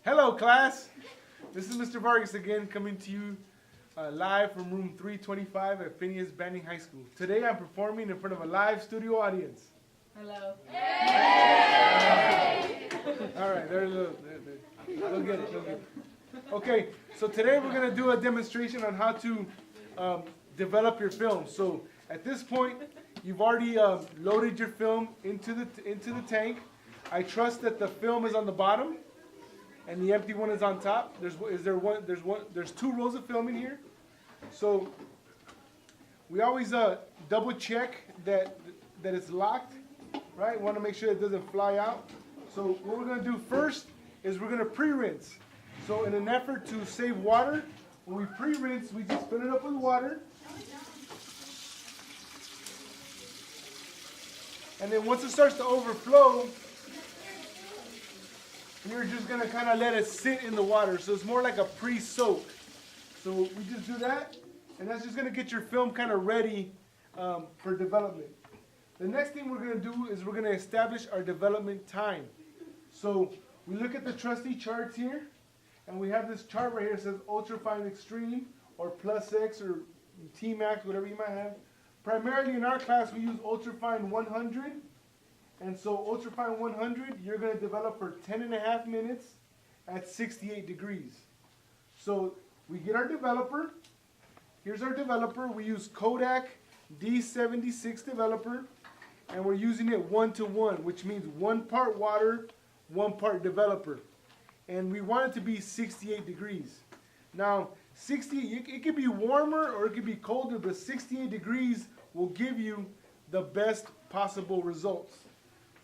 Hello, class. This is Mr. Vargas again, coming to you live from room 325 at Phineas Banning High School. Today I'm performing in front of a live studio audience. Hello. All right, they'll get it. Okay, so today we're going to do a demonstration on how to develop your film. So at this point, you've already loaded your film into the tank. I trust that the film is on the bottom and the empty one is on top. There's two rolls of film in here. So we always double check that it's locked, right? Want to make sure it doesn't fly out. So what we're going to do first is we're going to pre-rinse. So in an effort to save water, when we pre-rinse, we just fill it up with water. And then once it starts to overflow, you're just going to kind of let it sit in the water. So it's more like a pre-soak. So we just do that, and that's just going to get your film kind of ready for development. The next thing we're going to do is we're going to establish our development time. So we look at the trusty charts here, and we have this chart right here that says ultrafine extreme, or plus X, or T-max, whatever you might have. Primarily in our class, we use ultrafine 100. And so ultrafine 100, you're going to develop for 10.5 minutes at 68 degrees. So we get our developer. Here's our developer. We use Kodak D76 developer, and we're using it 1:1, which means 1 part water, 1 part developer. And we want it to be 68 degrees. Now, it could be warmer or it could be colder, but 68 degrees will give you the best possible results.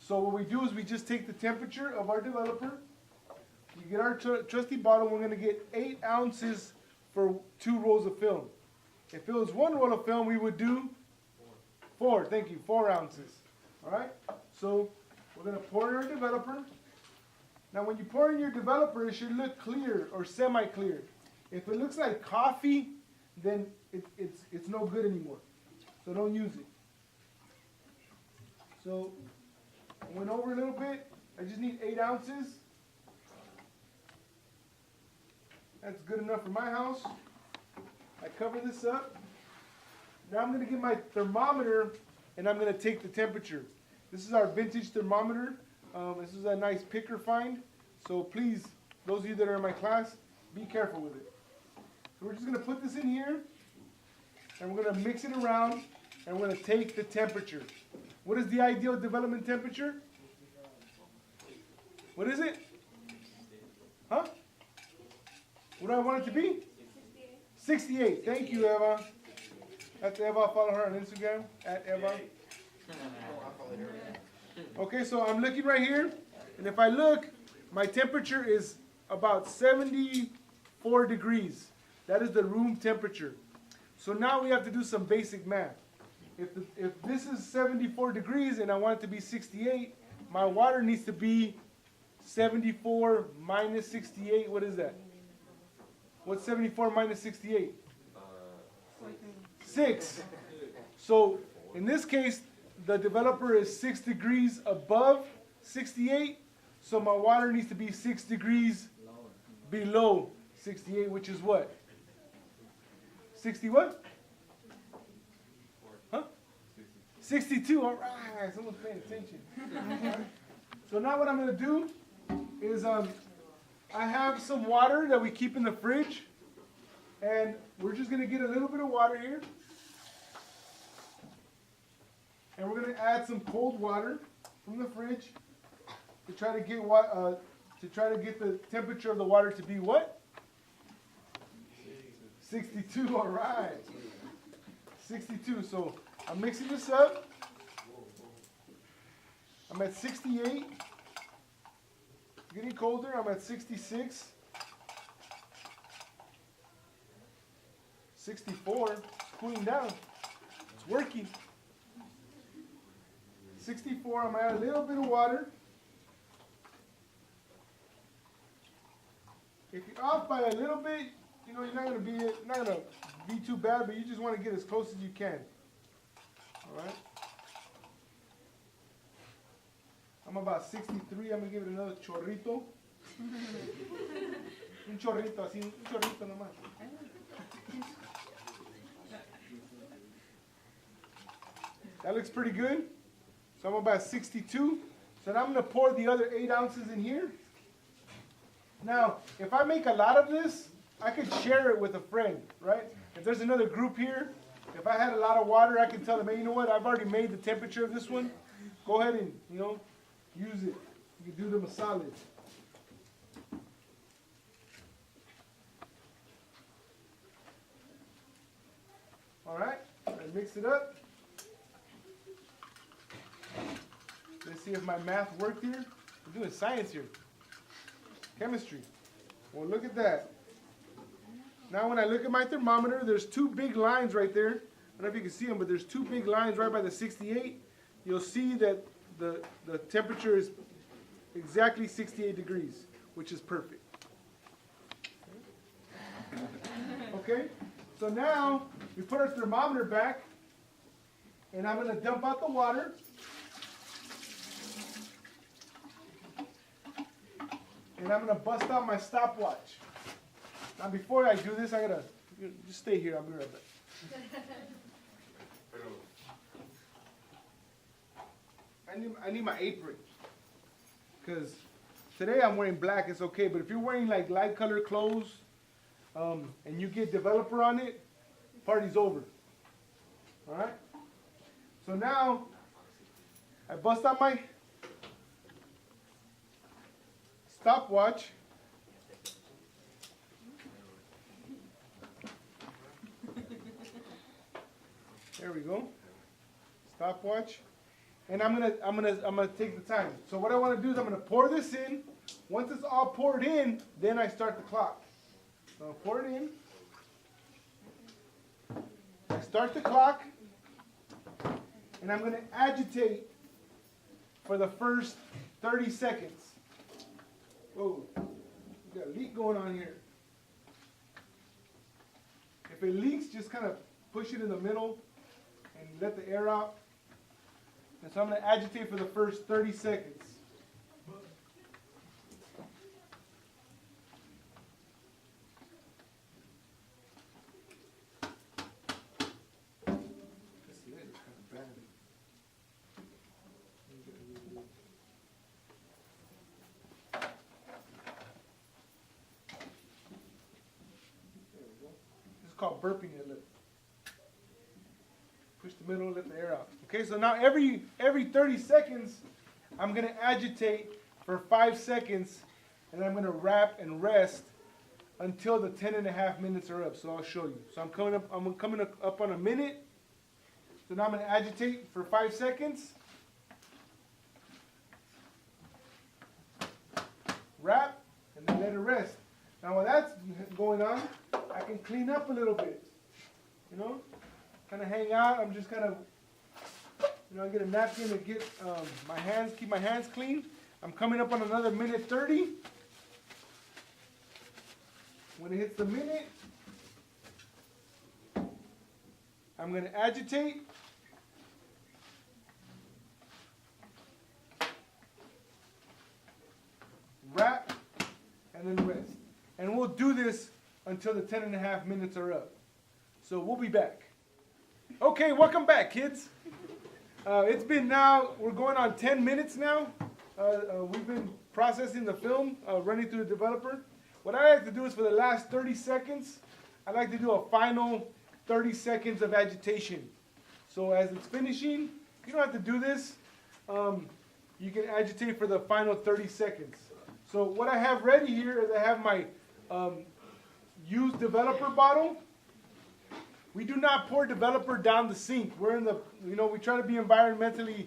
So what we do is we just take the temperature of our developer. We get our trusty bottle. We're going to get 8 ounces for 2 rolls of film. If it was 1 roll of film, we would do 4. Thank you, 4 ounces. All right? So we're going to pour in our developer. Now when you pour in your developer, it should look clear or semi-clear. If it looks like coffee, then it's no good anymore. So don't use it. So I went over a little bit. I just need 8 ounces. That's good enough for my house. I cover this up. Now I'm going to get my thermometer and I'm going to take the temperature. This is our vintage thermometer. This is a nice picker find. So please, those of you that are in my class, be careful with it. So we're just going to put this in here and we're going to mix it around and we're going to take the temperature. What is the ideal development temperature? What is it? Huh? What do I want it to be? 68. Thank you, Eva. That's Eva. Follow her on Instagram, at Eva. Okay, so I'm looking right here. And if I look, my temperature is about 74 degrees. That is the room temperature. So now we have to do some basic math. If this is 74 degrees and I want it to be 68, my water needs to be 74 minus 68. What is that? What's 74 minus 68? 6. So in this case, the developer is 6 degrees above 68. So my water needs to be 6 degrees below 68, which is what? 60 what? 62, all right, someone's paying attention. Right. So now what I'm going to do is I have some water that we keep in the fridge, and we're just going to get a little bit of water here, and we're going to add some cold water from the fridge to try to get the temperature of the water to be what? 62, all right. 62, so I'm mixing this up. I'm at 68. Getting colder, I'm at 66. 64, it's cooling down. It's working. 64, I'm gonna add a little bit of water. If you're off by a little bit, you know, you're not gonna be too bad, but you just want to get as close as you can. All right. I'm about 63. I'm gonna give it another chorrito. Un chorrito, así, un chorrito nomás. That looks pretty good. So I'm about 62. So now I'm going to pour the other 8 ounces in here. Now, if I make a lot of this, I could share it with a friend, right? If there's another group here, if I had a lot of water, I can tell them, hey, you know what? I've already made the temperature of this one. Go ahead and, use it. You can do them a solid. All right, I mix it up. Let's see if my math worked here. We're doing science here. Chemistry. Well, look at that. Now when I look at my thermometer, there's 2 big lines right there. I don't know if you can see them, but there's 2 big lines right by the 68. You'll see that the temperature is exactly 68 degrees, which is perfect. Okay, so now we put our thermometer back, and I'm going to dump out the water. And I'm going to bust out my stopwatch. Now before I do this, I got to, just stay here, I'll be right back. I need my apron. Because today I'm wearing black, it's okay. But if you're wearing like light colored clothes, and you get developer on it, party's over. All right? So now, I bust out my stopwatch. There we go. Stopwatch. And I'm gonna take the time. So what I want to do is I'm gonna pour this in. Once it's all poured in, then I start the clock. So I'll pour it in. I start the clock, and I'm gonna agitate for the first 30 seconds. Whoa, we got a leak going on here. If it leaks, just kind of push it in the middle and let the air out. And so I'm going to agitate for the first 30 seconds. This is called burping it. Look. Push the middle, let the air out. Okay, so now every 30 seconds, I'm going to agitate for 5 seconds, and I'm going to wrap and rest until the 10.5 minutes are up. So I'll show you. So I'm coming up on a minute. So now I'm going to agitate for 5 seconds. Wrap, and then let it rest. Now while that's going on, I can clean up a little bit. You know? Kind of hang out. I'm just kind of, get a napkin to get keep my hands clean. I'm coming up on another minute 30. When it hits the minute, I'm going to agitate. Wrap, and then rest. And we'll do this until the 10.5 minutes are up. So we'll be back. Okay, welcome back, kids. It's been now, we're going on 10 minutes now. We've been processing the film, running through the developer. What I like to do is for the last 30 seconds, I like to do a final 30 seconds of agitation. So as it's finishing, you don't have to do this. You can agitate for the final 30 seconds. So what I have ready here is I have my used developer bottle. We do not pour developer down the sink. We're in the, we try to be environmentally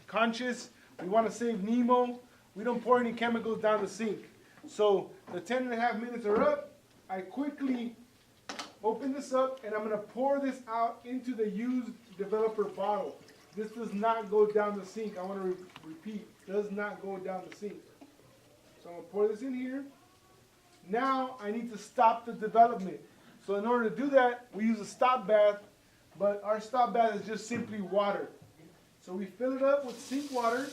conscious. We want to save Nemo. We don't pour any chemicals down the sink. So the 10.5 minutes are up. I quickly open this up, and I'm going to pour this out into the used developer bottle. This does not go down the sink. I want to repeat, does not go down the sink. So I'm going to pour this in here. Now I need to stop the development. So in order to do that, we use a stop bath, but our stop bath is just simply water. So we fill it up with sink water.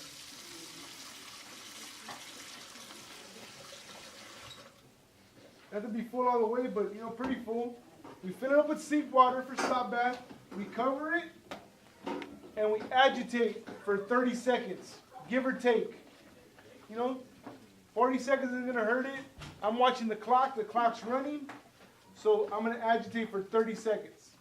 Not to be full all the way, but you know, pretty full. We fill it up with sink water for stop bath. We cover it, and we agitate for 30 seconds, give or take. You know, 40 seconds isn't gonna hurt it. I'm watching the clock's running, so I'm gonna agitate for 30 seconds.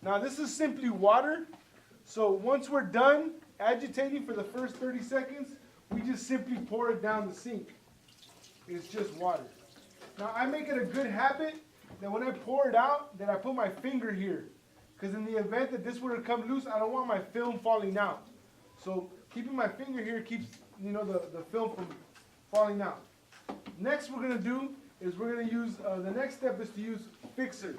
Now this is simply water, so once we're done agitating for the first 30 seconds, we just simply pour it down the sink. It's just water. Now I make it a good habit that when I pour it out, that I put my finger here. Because in the event that this were to come loose, I don't want my film falling out. So keeping my finger here keeps, you know, the film from falling out. Next we're going to do is we're going to use, the next step is to use fixer.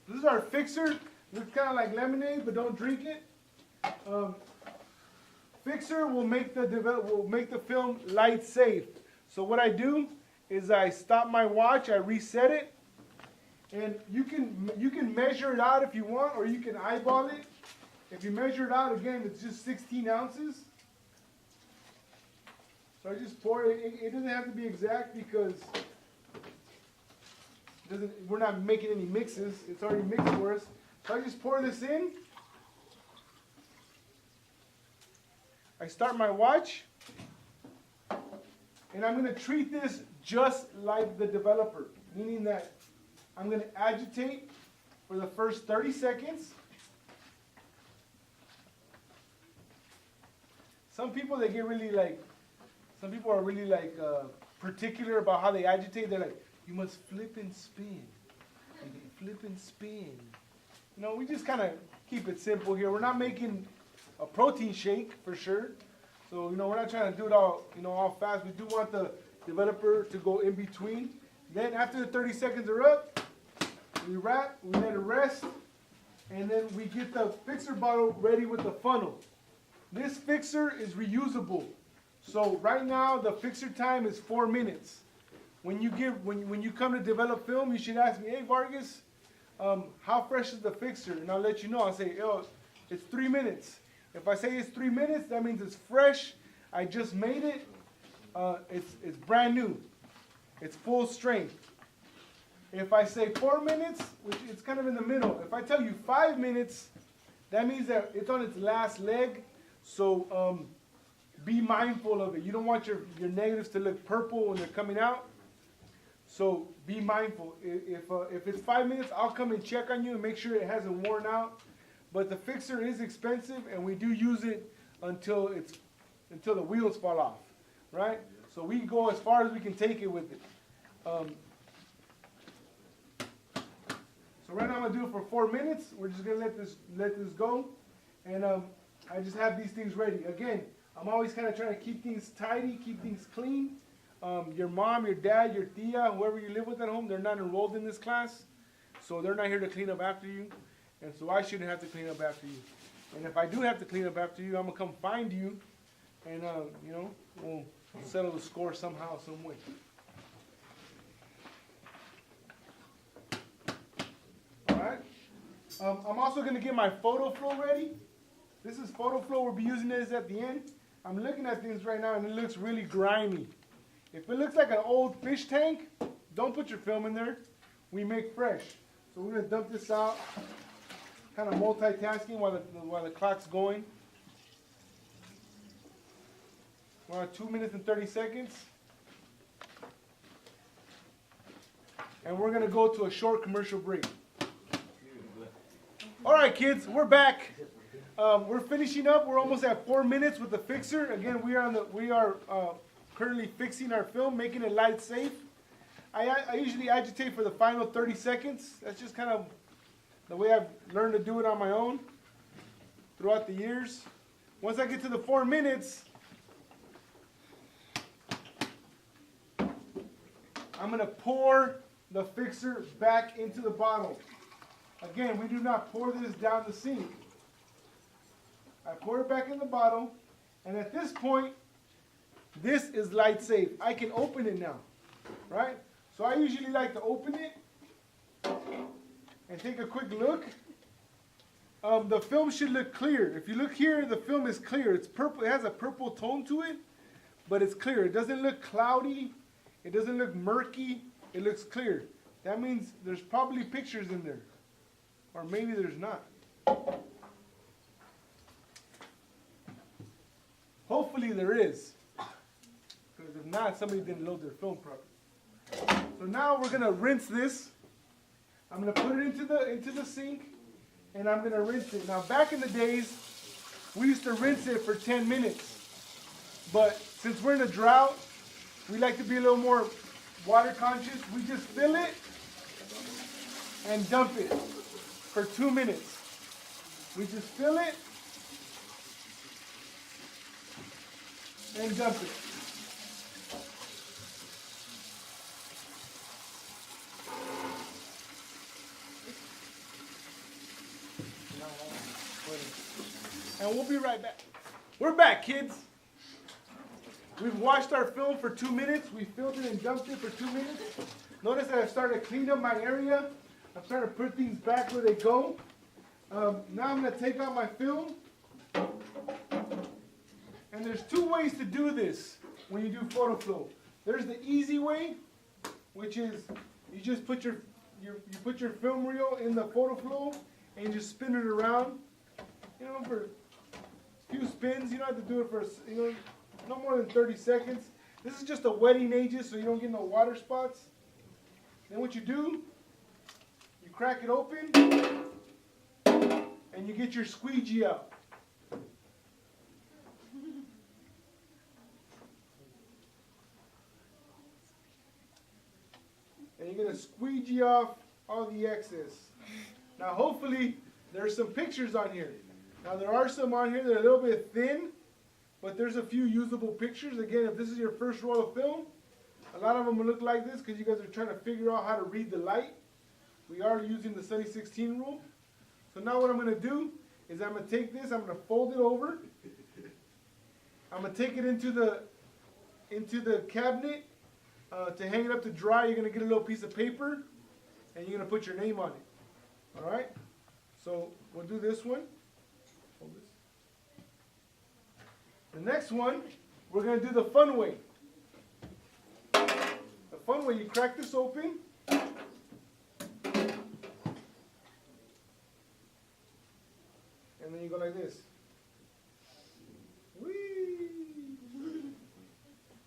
This is our fixer. It's kind of like lemonade, but don't drink it. Fixer will make the film light safe. So what I do is I stop my watch, I reset it, and you can measure it out if you want, or you can eyeball it. If you measure it out, again, it's just 16 ounces. So I just pour it. It doesn't have to be exact because we're not making any mixes. It's already mixed for us. So I just pour this in. I start my watch. And I'm going to treat this just like the developer, meaning that I'm going to agitate for the first 30 seconds. Some people, they get really like, some people are really like particular about how they agitate. They're like, you must flip and spin. Flip and spin. You know, we just kind of keep it simple here. We're not making a protein shake for sure. So, you know, we're not trying to do it all, you know, all fast. We do want the developer to go in between. Then after the 30 seconds are up, we wrap, we let it rest, and then we get the fixer bottle ready with the funnel. This fixer is reusable. So right now the fixer time is 4 minutes. When you come to develop film, you should ask me, hey Vargas, how fresh is the fixer? And I'll let you know. I'll say, oh, it's 3 minutes. If I say it's 3 minutes, that means it's fresh. I just made it. It's brand new. It's full strength. If I say 4 minutes, which it's kind of in the middle. If I tell you 5 minutes, that means that it's on its last leg. So be mindful of it. You don't want your negatives to look purple when they're coming out. So be mindful. If it's 5 minutes, I'll come and check on you and make sure it hasn't worn out. But the fixer is expensive, and we do use it until the wheels fall off, right? So we go as far as we can take it with it. So right now I'm gonna do it for 4 minutes. We're just gonna let this go, and I just have these things ready. Again, I'm always kind of trying to keep things tidy, keep things clean. Your mom, your dad, your tia, whoever you live with at home, they're not enrolled in this class, so they're not here to clean up after you. And so I shouldn't have to clean up after you. And if I do have to clean up after you, I'm going to come find you. And, you know, we'll settle the score somehow, some way. All right. I'm also going to get my photo flow ready. This is photo flow. We'll be using this at the end. I'm looking at things right now, and it looks really grimy. If it looks like an old fish tank, don't put your film in there. We make fresh. So we're going to dump this out. Kind of multitasking while the clock's going. We're at 2 minutes and 30 seconds. And we're going to go to a short commercial break. All right, kids, we're back. We're finishing up. We're almost at 4 minutes with the fixer. Again, we are currently fixing our film, making it light safe. I usually agitate for the final 30 seconds. That's just kind of the way I've learned to do it on my own throughout the years. Once I get to the 4 minutes, I'm going to pour the fixer back into the bottle. Again, we do not pour this down the sink. I pour it back in the bottle, and at this point, this is light safe. I can open it now, right? So I usually like to open it and take a quick look. The film should look clear. If you look here, the film is clear. It's purple. It has a purple tone to it, but it's clear. It doesn't look cloudy. It doesn't look murky. It looks clear. That means there's probably pictures in there, or maybe there's not. Hopefully there is, because if not, somebody didn't load their film properly. So now we're gonna rinse this. I'm gonna put it into the sink, and I'm gonna rinse it. Now, back in the days, we used to rinse it for 10 minutes. But since we're in a drought, we like to be a little more water conscious. We just fill it and dump it for 2 minutes. We just fill it and dump it. And we'll be right back. We're back, kids. We've washed our film for 2 minutes. We filled it and dumped it for 2 minutes. Notice that I started to clean up my area. I'm starting to put things back where they go. Now I'm going to take out my film. And there's 2 ways to do this when you do photo flow. There's the easy way, which is you just put your film reel in the photo flow and you just spin it around. You know, for a few spins. You don't have to do it for, no more than 30 seconds. This is just a wetting agent so you don't get no water spots. Then what you do, you crack it open and you get your squeegee out. And you're going to squeegee off all the excess. Now hopefully there's some pictures on here. Now there are some on here that are a little bit thin, but there's a few usable pictures. Again, if this is your first roll of film, a lot of them will look like this because you guys are trying to figure out how to read the light. We are using the Sunny 16 rule. So now what I'm going to do is I'm going to take this, I'm going to fold it over. I'm going to take it into the cabinet to hang it up to dry. You're going to get a little piece of paper and you're going to put your name on it. All right? So we'll do this one. Hold this. The next one, we're going to do the fun way. The fun way, you crack this open. And then you go like this. Whee!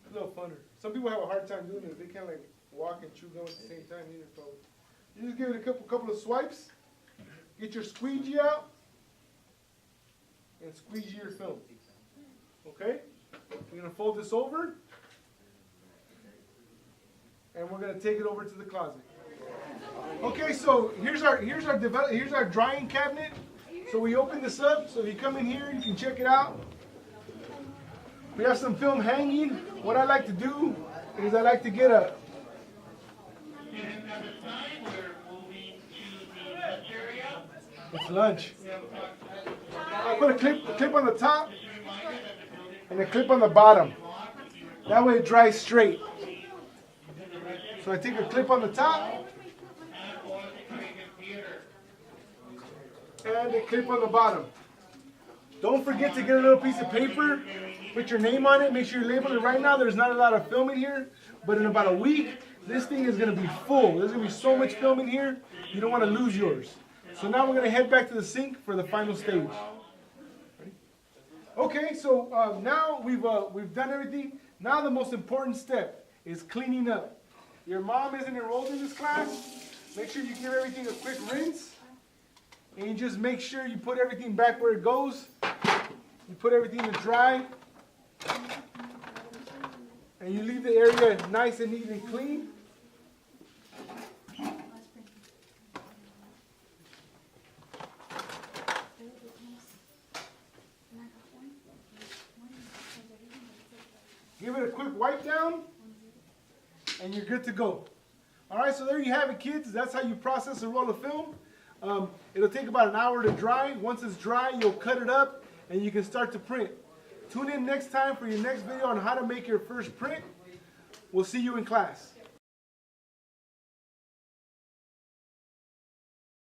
A little funner. Some people have a hard time doing it. They can't like walk and chew gum at the same time either. So you just give it a couple of swipes. Get your squeegee out. And squeegee your film. Okay? We're going to fold this over. And we're going to take it over to the closet. Okay, so here's our drying cabinet. So we open this up. So if you come in here, you can check it out. We have some film hanging. What I like to do is I like to get a... It's lunch. I put a clip on the top and a clip on the bottom. That way it dries straight. So I take a clip on the top and a clip on the bottom. Don't forget to get a little piece of paper, put your name on it, make sure you label it. Right now there's not a lot of film in here, but in about a week, this thing is going to be full. There's going to be so much film in here, you don't want to lose yours. So now we're going to head back to the sink for the final stage. Ready? Okay, so now we've done everything. Now the most important step is cleaning up. Your mom isn't enrolled in this class. Make sure you give everything a quick rinse. And you just make sure you put everything back where it goes. You put everything to dry. And you leave the area nice and neat and clean. Give it a quick wipe down, and you're good to go. All right, so there you have it, kids. That's how you process a roll of film. It'll take about an hour to dry. Once it's dry, you'll cut it up, and you can start to print. Tune in next time for your next video on how to make your first print. We'll see you in class.